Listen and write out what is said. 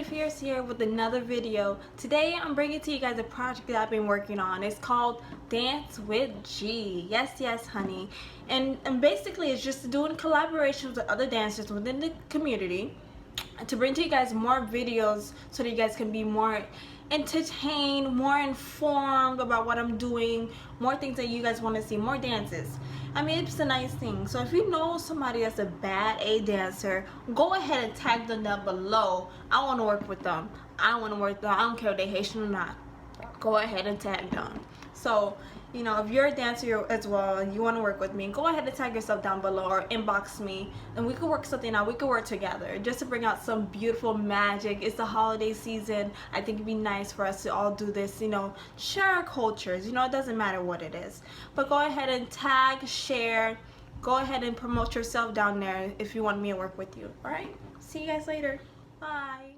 Fierce here with another video. Today I'm bringing to you guys a project that I've been working on. It's called Dance with G. Yes, honey. And basically it's just doing collaborations with other dancers within the community to bring to you guys more videos so that you guys can be more entertained, more informed about what I'm doing, more things that you guys want to see, more dances. I mean, it's a nice thing. So if you know somebody that's a bad A dancer, go ahead and tag them down below. I want to work with them. I want to work with them. I don't care if they're Haitian or not. Go ahead and tag them. So, you know, if you're a dancer as well and you want to work with me, go ahead and tag yourself down below or inbox me and we can work something out. We can work together just to bring out some beautiful magic. It's the holiday season. I think it'd be nice for us to all do this, you know, share our cultures. You know, it doesn't matter what it is. But go ahead and tag, share, go ahead and promote yourself down there if you want me to work with you. All right? See you guys later. Bye.